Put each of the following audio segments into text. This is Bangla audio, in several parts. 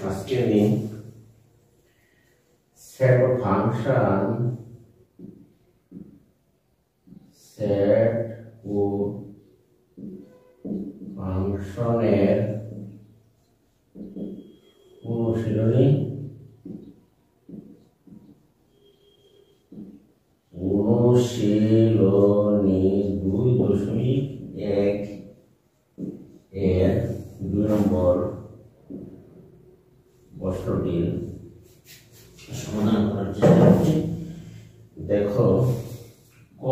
আজকে নিন সেট ফাংশন সেট ও ফাংশনের অনুশীলনী 2.1 এর 2 নম্বর প্রশ্নটির সমাধান করার চেষ্টা করছি। দেখো ক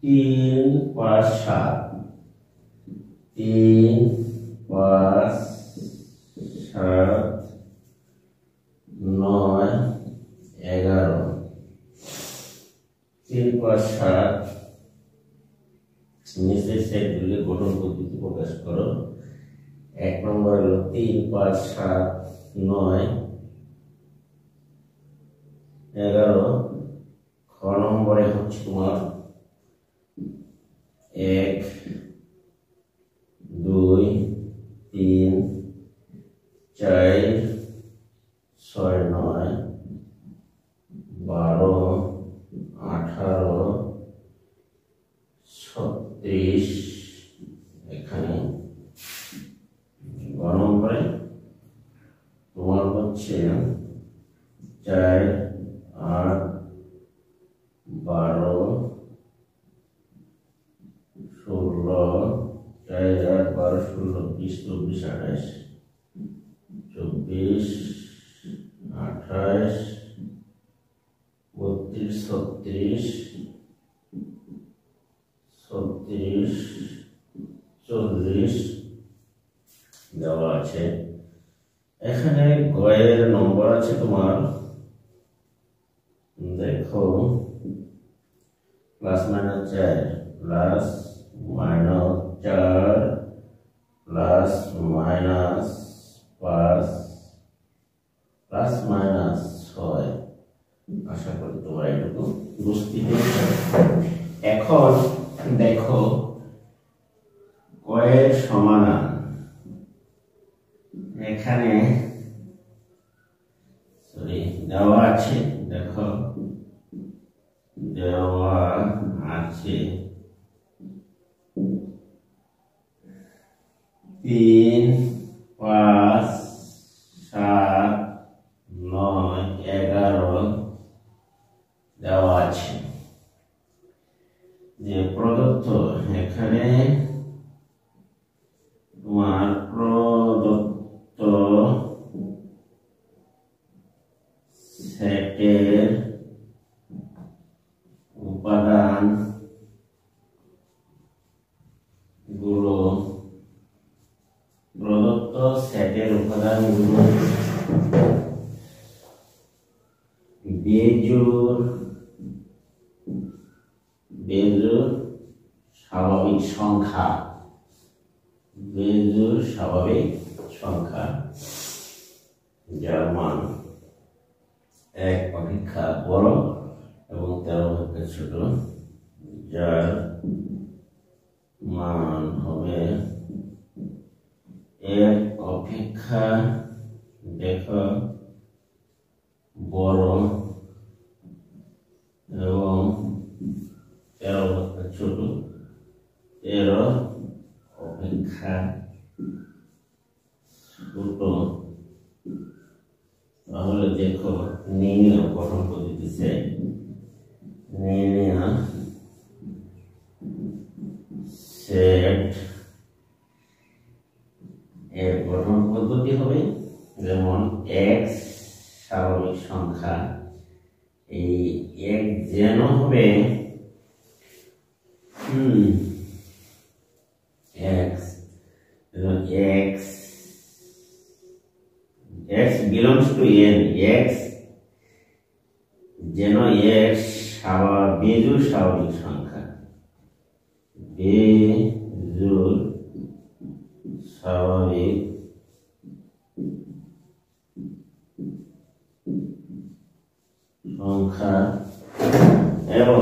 3 5 7 3 5 7 9 11 3 5 7 নিচের সেটগুলি গঠন পদ্ধতি প্রকাশ করো। 1 নম্বর হলো 3 5 7 9 11। খ নম্বরে হচ্ছে তোমার 1 2 3 4 6 9 12 18 36 এখানে। গ নম্বরে তোমার হচ্ছে 4 8 12 16 4 8 12 16 20 24 28 24 28 32 36 40 দেওয়া আছে। এখানে গয়ের নম্বর আছে তোমার, দেখো plus minus 4 plus minus 4 plus minus 5 plus minus 6। আশা করি তোমরা এটুকু বুঝতে পেরেছ। এখন দেখো গয়ের সমাধান এখানে দেওয়া আছে। দেখো দেওয়া আছে 3 5 7 9 11 দেওয়া আছে। যে প্রদত্ত এখানে তোমার প্রদত্ত সেটের উপাদান গুলো বেজোড় স্বাভাবিক সংখ্যা, বেজোড় স্বাভাবিক সংখ্যা যার মান 1 অপেক্ষা বড় এবং 13 অপেক্ষা ছোট, যার মান হবে 1 অপেক্ষা দেখো বড় এবং 13 অপেক্ষা ছোট, 13 অপেক্ষা ছোট। তাহলে দেখো নির্ণয় গঠন পদ্ধতিতে নির্ণয় সেট এর গঠন পদ্ধতি হবে যেমন x স্বাভাবিক সংখ্যা, এই x যেন হবে x belongs to n, x যেন x বেজোড় স্বাভাবিক সংখ্যা, বেজোড় স্বাভাবিক সংখ্যা এবং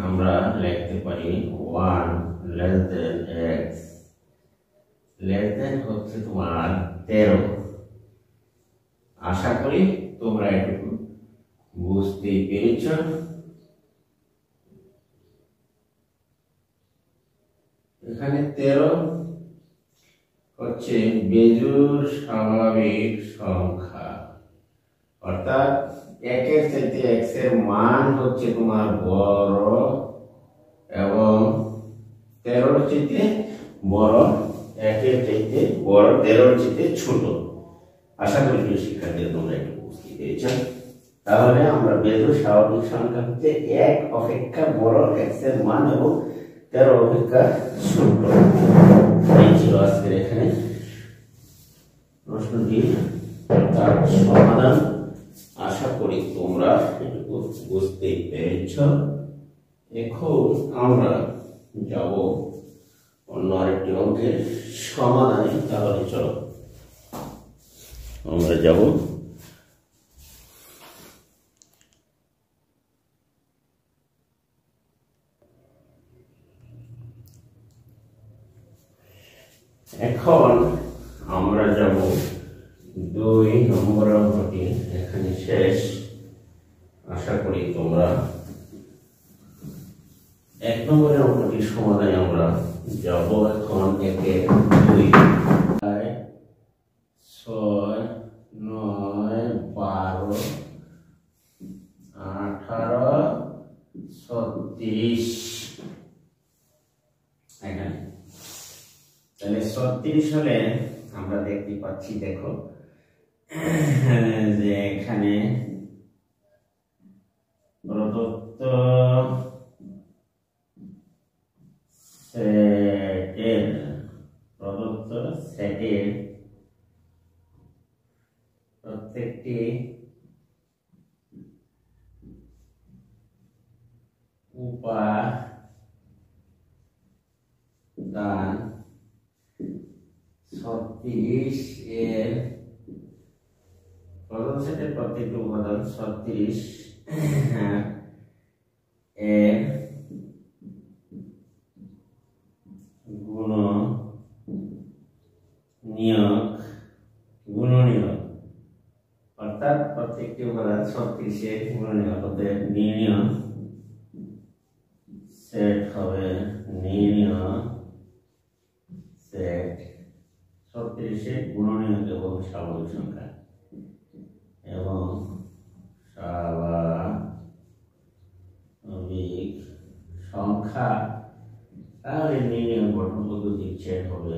আমরা লিখতে 1 less than x less than হচ্ছে তোমার 13। আশা করি তোমরা এটুকু বুঝতে পেরেছ। এখানে 13 হচ্ছে বেজোড় স্বাভাবিক সংখ্যা, অর্থাৎ একের চাইতে x এর মান হচ্ছে তোমার বড় এবং 13 চাইতে বড়, একের চাইতে বড় 13 চাইতে ছোট। আশা করি প্রিয় শিক্ষার্থীরা তোমরা একটু বুঝতে পেরেছ। তাহলে আমরা বেজোড় স্বাভাবিক সংখ্যা হচ্ছে 1 অপেক্ষা বড় x এর মান এবং 13 অপেক্ষা ছোট। এই ছিল আজকের এখানে প্রশ্নটি, তার সমাধান। আশা করি তোমরা এটুকু বুঝতে পেরেছ। এখন আমরা যাব অন্য আরেকটি অঙ্কের সমাধানে। তাহলে চলো আমরা যাব এখন আমরা যাব 2 নম্বর অঙ্কটি, এখানে শেষ। আশা করি তোমরা 1 নম্বরের অঙ্কটির সমাধানে আমরা যাব। এখন 1 2 6 9 12 18 36। এখানে তাহলে 36 হলে আমরা দেখতে পাচ্ছি, দেখো যে এখানে প্রদত্ত সেটের প্রত্যেকটি উপাদান 36 এর প্রদত্ত সেটের প্রত্যেকটি উপাদান 36 এর গুণনীয়ক, অর্থাৎ প্রত্যেকটি উপাদান 36 এর গুণনীয়ক হতে নির্ণয় সেট হবে। নির্ণয় সেট 36 এর গুণনীয়ক এবং স্বাভাবিক সংখ্যা এবং স্বাভাবিক সংখ্যা। তাহলে নির্ণয় গঠন পদ্ধতি সেট হবে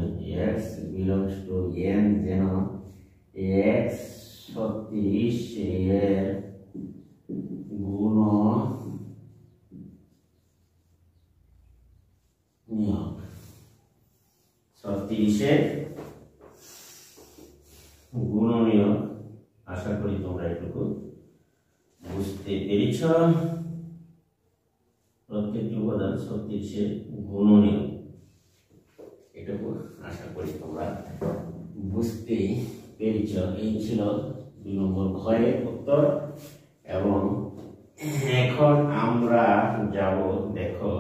x belongs to n, যেন x 36 এর গুণনীয়ক, 36 এর গুণনীয়ক। আশা করি তোমরা এটুকু বুঝতে পেরেছ। প্রত্যেকটি উপাদান 36 এর গুণনীয়ক, এটুকু আশা করি তোমরা বুঝতে পেরেছ। এই ছিল 2 নম্বর ঘয়ের উত্তর। এবং এখন আমরা যাব, দেখো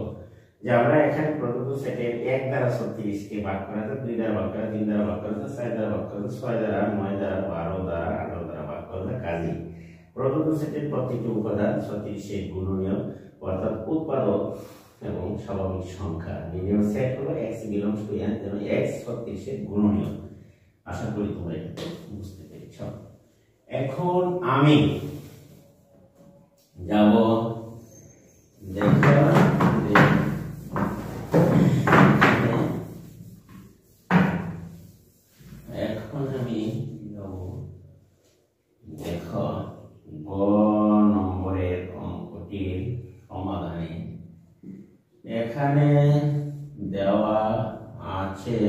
যে আমরা এখানে প্রদত্ত সেটের 1 দ্বারা 36 কে ভাগ করা যায়, 2 দ্বারা ভাগ করা, 3 দ্বারা ভাগ করা, 4 দ্বারা ভাগ করা, 6 দ্বারা, 9 দ্বারা, 12 দ্বারা, 18 দ্বারা ভাগ করা। কাজী প্রদত্ত সেটের প্রত্যেকটি উপাদান 36 এর গুণনীয়ক, অর্থাৎ উৎপাদক এবং স্বাভাবিক সংখ্যা। নির্ণয় সেট হলো x belongs to n, যেন x 36 এর গুণনীয়ক। আশা করি তোমরা এটা বুঝতে পেরেছ। এখন আমি যাব, দেখো এখন আমি যাব, দেখো গ নম্বরের অঙ্কটির সমাধানে। এখানে দেওয়া আছে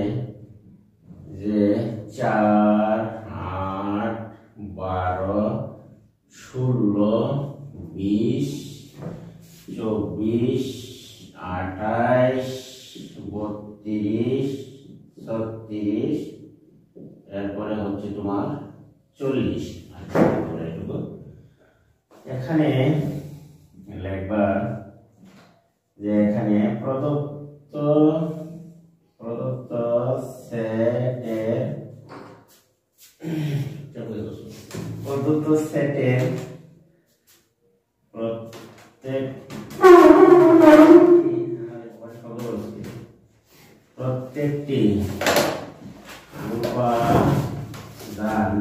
যে 4 8 12 16 20 24 28 32 36, এরপরে হচ্ছে তোমার 40। এখানে লিখবা যে এখানে প্রদত্ত সেটের প্রত্যেকটি উপাদান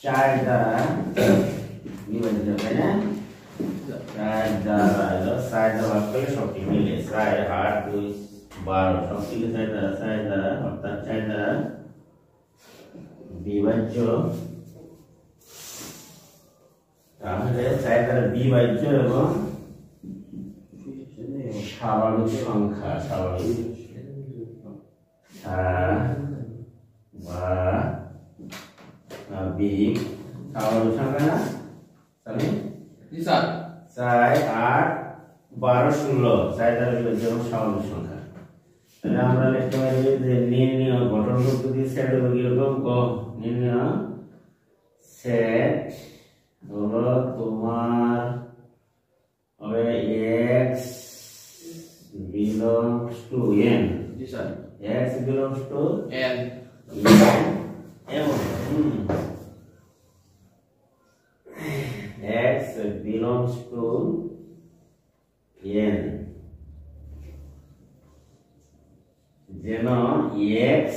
4 দ্বারা বিভাজিত, তাই না? 4 দ্বারা 4 দ্বারা করলে সবটি মিলে 4 8 2 12 সবটিকে 4 দ্বারা অর্থাৎ 4 দ্বারা বিভাজ্য। তাহলে 4 দ্বারা বিভাজ্য এবং স্বাভাবিক সংখ্যা, স্বাভাবিক স্বাভাবিক সংখ্যা না তাহলে 4 8 12 16 4 দ্বারা বিভাজ্য এবং স্বাভাবিক সংখ্যা। তাহলে আমরা লিখতে পারি যে নির্ণয় গঠন পদ্ধতি সেট হলো কিরকম নির্ণয় সেট হলো তোমার হবে x belongs to n, जी sir, x belongs to n, এবং x belongs to n যেন x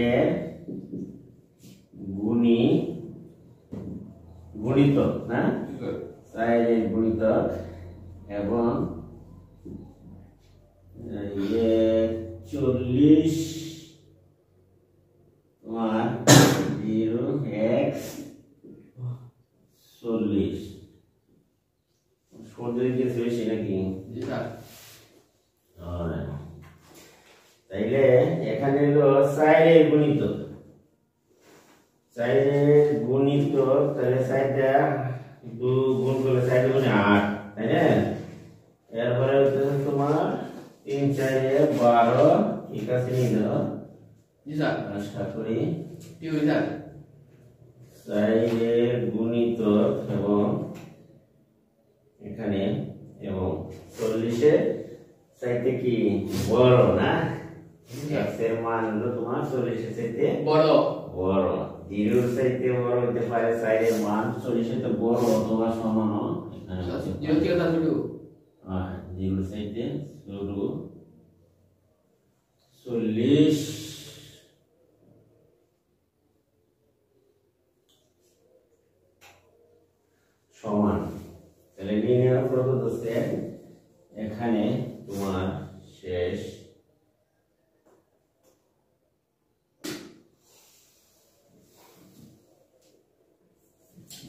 এর গুণিতক না এর গুণিতক এবং 40 তোমার 0x 40 40 বেশি নাকি? जी सर, তাইলে এখানে হলো 4 এর গুণিতক, 4 এর গুণিতক তাহলে 4টা 2 গুণ করলে 4 গুণে 8, তাই না? এরপরে হচ্ছে তোমার 3 4 এ 12 ঠিক আছে নিয়ে দাও। जी सर, আশা করি ठीक है सर, 4 এর গুণিতক এবং এখানে এবং 40 এর চাইতে কি বড় না? x এর মান হলো তোমার 40 এর চাইতে বড়, 0 এর চাইতে বড় হতে পারে 4 এর মান 40 এর চাইতে বড় অথবা সমান। এখানে 0 থেকে ছোট, 0 এর চাইতে ছোট 40 সমান। তাহলে লিনিয়ার প্রদত্ত সেট এখানে তোমার শেষ।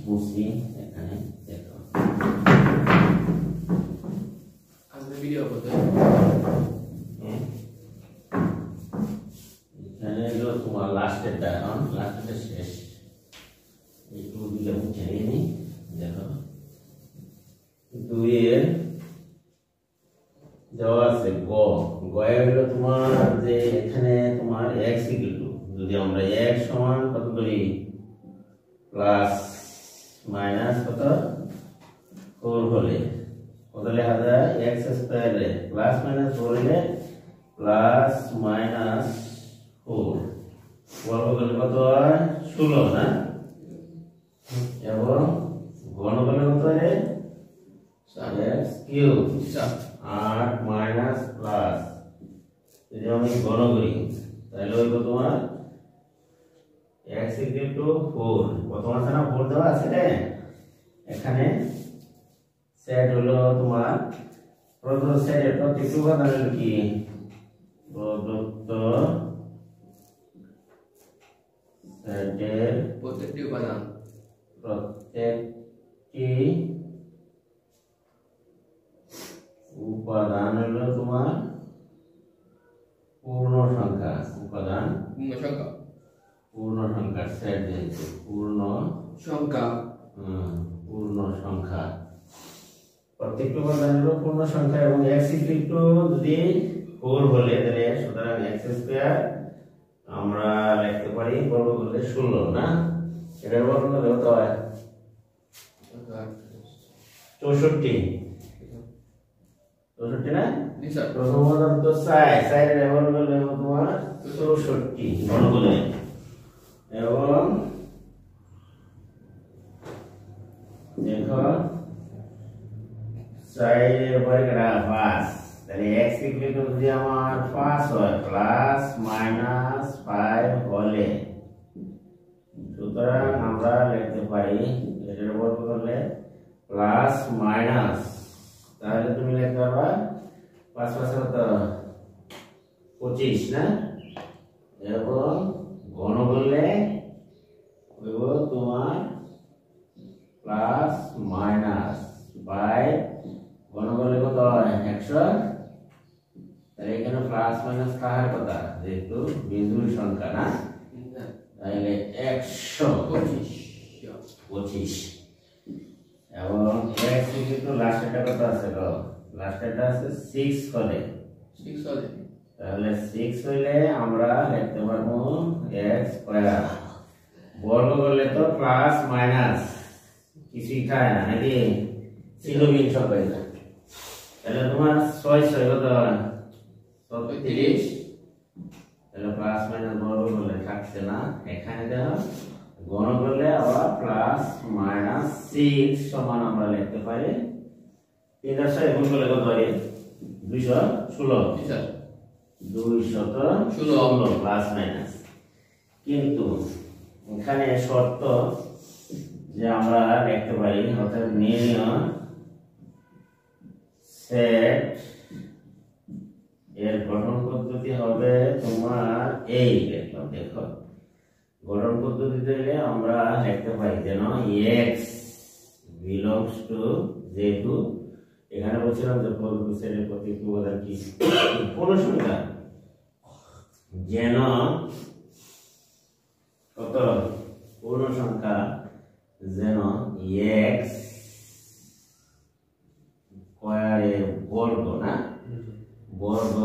বুঝি এখানে দেখো আমরা ভিডিও করতে এখানে হলো তোমার লাস্টেরটা, লাস্টেরটা শেষ। একটু দিলে মুছে নিয়ে দেখো 2 এর দেওয়া আছে গয়ে হলো তোমার যে এখানে তোমার x ইকুয়াল টু, যদি আমরা x সমান কত করি প্লাস মাইনাস কত 4 হলে কত লেখা যায় x স্কয়ার এ প্লাস মাইনাস 4 হলে প্লাস মাইনাস 4 বর্গ করলে কত হয় 16 না? এবং ঘন করলে কত হয় x কিউব 8 মাইনাস প্লাস, যদি আমি ঘন করি তাহলে হইব তোমার x ইকুয়াল টু 4 কত আছে না 4 দেওয়া আছে রে। এখানে সেট হলো তোমার প্রদত্ত সেটের প্রত্যেকটি উপাদান হলো কি প্রদত্ত সেটের প্রত্যেকটি উপাদান হলো তোমার পূর্ণ সংখ্যা, উপাদান পূর্ণ সংখ্যার সেট দিয়েছে, পূর্ণ সংখ্যা প্রত্যেকটি উপাদান হলো পূর্ণ সংখ্যা এবং x ইকুয়াল টু যদি 4 হলে তাহলে সুতরাং x স্কয়ার আমরা লিখতে পারি বর্গ করলে 16 না? এটার বর্গ করলে কত হয় 64। 64 না জি স্যার প্রথম পদার্থ 4 এর ব্যবহার করলে তোমার 64 মনে করলে এবং দেখো 4 এর বর্গটা 5 তাহলে x ইকুয়াল টু যদি আমার 5 হয় প্লাস মাইনাস 5 হলে সুতরাং আমরা লিখতে পারি এটার বর্গ করলে প্লাস মাইনাস তাহলে তুমি লিখতে পারবা 5 5 কত 25 না এবং ঘন করলে হইব তোমার প্লাস মাইনাস 5 ঘন করলে কত হয় 100 তাহলে এখানে প্লাস মাইনাস কার কথা যেহেতু বিজুর সংখ্যা না তাহলে 125 এবং x কিন্তু লাস্টেরটা কত আছে গো লাস্টেরটা আছে 6 করে 6 হবে তাহলে 6 হইলে আমরা লিখতে পারবো x স্কয়ার বর্গ করলে তো প্লাস মাইনাস কিছুই খায় না নাকি ছিল বিংশ পাই না তাহলে তোমার 6 কত 36 তাহলে প্লাস মাইনাস বর্গ করলে থাকছে না এখানে দেখো গণ করলে আবার প্লাস মাইনাস 6 সমান আমরা লিখতে পারি 3 গুণ করলে কত হয় 216 জি স্যার 216 প্লাস মাইনাস কিন্তু এখানে শর্ত যে আমরা লিখতে পারি অর্থাৎ নির্ণয় সেট এর গঠন পদ্ধতি হবে তোমার এই দেখো গঠন পদ্ধতিতে গেলে আমরা লিখতে পারি যেন x belongs to যেহেতু এখানে বলছিলাম যে সেটের প্রতিটি উপাদান কি পূর্ণ সংখ্যা যেন কত পূর্ণ সংখ্যা যেন x স্কয়ারের বর্গ না বর্গ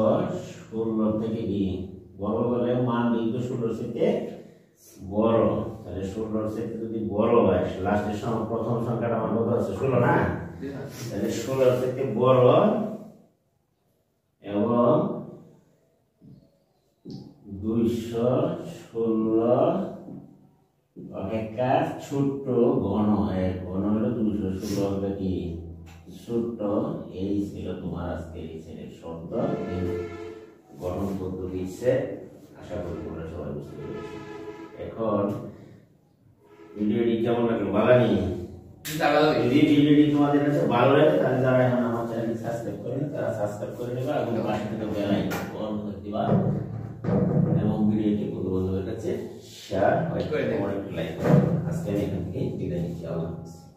16 থেকে কি বর্গ করলে মান কিন্তু 16 থেকে বড় তাহলে 16 থেকে যদি বড় হয় লাস্টের সময় প্রথম সংখ্যাটা আমার কত আছে 16 না তাহলে 16 থেকে বড় এবং 216 অপেক্ষা ছোট ঘন এর ঘন হলো 216 হবে কি ছোট এই ছিল তোমার আজকে এই ছেলের শব্দ গঠন পদ্ধতি সেট আশা করি তোমরা সবাই বুঝতে পেরেছো এখন ভিডিওটি কেমন লাগলো ভালো নেই যদি ভিডিওটি তোমাদের কাছে ভালো লাগে তাহলে যারা এখন আমার চ্যানেল সাবস্ক্রাইব করেন তারা সাবস্ক্রাইব করে নেবে এবং পাশে থেকে বেল আইকন অন করে দিবা এবং ভিডিওটি বন্ধুদের কাছে শেয়ার করে দেবেন লাইক আজকে আমি এখান থেকে বিদায় নিচ্ছি আল্লাহ হাফেজ